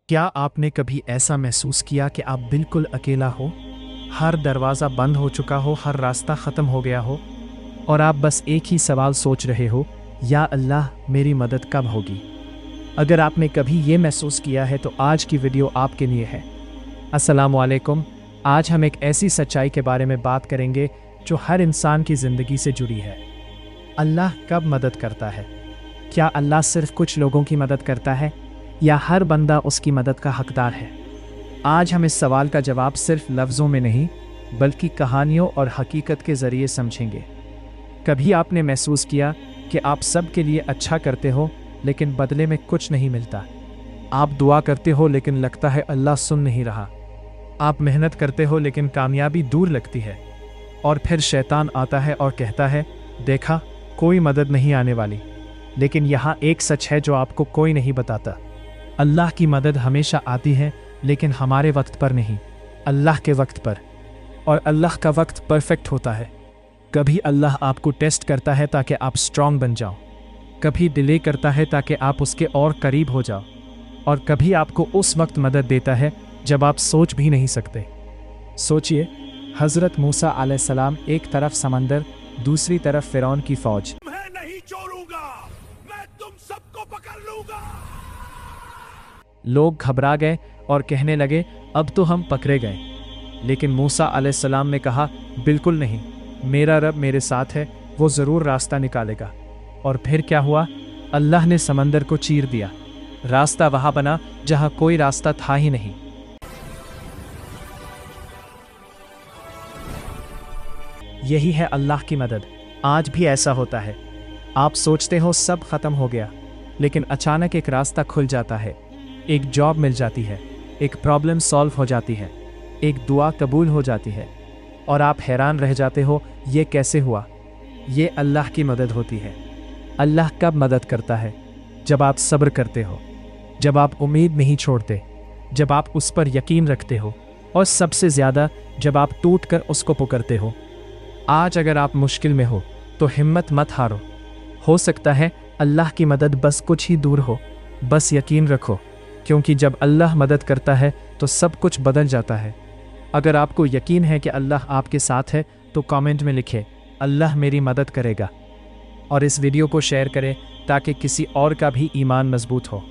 क्या आपने कभी ऐसा महसूस किया कि आप बिल्कुल अकेला हो, हर दरवाज़ा बंद हो चुका हो, हर रास्ता ख़त्म हो गया हो और आप बस एक ही सवाल सोच रहे हो, या अल्लाह मेरी मदद कब होगी? अगर आपने कभी ये महसूस किया है तो आज की वीडियो आपके लिए है। अस्सलामुअलैकुम। आज हम एक ऐसी सच्चाई के बारे में बात करेंगे जो हर इंसान की ज़िंदगी से जुड़ी है। अल्लाह कब मदद करता है? क्या अल्लाह सिर्फ कुछ लोगों की मदद करता है या हर बंदा उसकी मदद का हकदार है? आज हम इस सवाल का जवाब सिर्फ लफ्ज़ों में नहीं बल्कि कहानियों और हकीकत के ज़रिए समझेंगे। कभी आपने महसूस किया कि आप सब के लिए अच्छा करते हो लेकिन बदले में कुछ नहीं मिलता? आप दुआ करते हो लेकिन लगता है अल्लाह सुन नहीं रहा। आप मेहनत करते हो लेकिन कामयाबी दूर लगती है। और फिर शैतान आता है और कहता है, देखा, कोई मदद नहीं आने वाली। लेकिन यहाँ एक सच है जो आपको कोई नहीं बताता। अल्लाह की मदद हमेशा आती है, लेकिन हमारे वक्त पर नहीं, अल्लाह के वक्त पर। और अल्लाह का वक्त परफेक्ट होता है। कभी अल्लाह आपको टेस्ट करता है ताकि आप स्ट्रांग बन जाओ, कभी डिले करता है ताकि आप उसके और करीब हो जाओ, और कभी आपको उस वक्त मदद देता है जब आप सोच भी नहीं सकते। सोचिए, हज़रत मूसा अलैहिस्सलाम, एक तरफ समंदर, दूसरी तरफ फ़िरौन की फ़ौज। मैं नहीं छोड़ूंगा, मैं तुम सबको पकड़ लूंगा। लोग घबरा गए और कहने लगे, अब तो हम पकड़े गए। लेकिन मूसा अलैहिस्सलाम ने कहा, बिल्कुल नहीं, मेरा रब मेरे साथ है, वो ज़रूर रास्ता निकालेगा। और फिर क्या हुआ? अल्लाह ने समंदर को चीर दिया। रास्ता वहाँ बना जहाँ कोई रास्ता था ही नहीं। यही है अल्लाह की मदद। आज भी ऐसा होता है। आप सोचते हो सब खत्म हो गया, लेकिन अचानक एक रास्ता खुल जाता है, एक जॉब मिल जाती है, एक प्रॉब्लम सॉल्व हो जाती है, एक दुआ कबूल हो जाती है, और आप हैरान रह जाते हो, ये कैसे हुआ? ये अल्लाह की मदद होती है। अल्लाह कब मदद करता है? जब आप सब्र करते हो, जब आप उम्मीद नहीं छोड़ते, जब आप उस पर यकीन रखते हो, और सबसे ज़्यादा जब आप टूट कर उसको पुकारते हो। आज अगर आप मुश्किल में हो तो हिम्मत मत हारो। हो सकता है अल्लाह की मदद बस कुछ ही दूर हो। बस यकीन रखो, क्योंकि जब अल्लाह मदद करता है तो सब कुछ बदल जाता है। अगर आपको यकीन है कि अल्लाह आपके साथ है तो कमेंट में लिखें, अल्लाह मेरी मदद करेगा। और इस वीडियो को शेयर करें ताकि किसी और का भी ईमान मजबूत हो।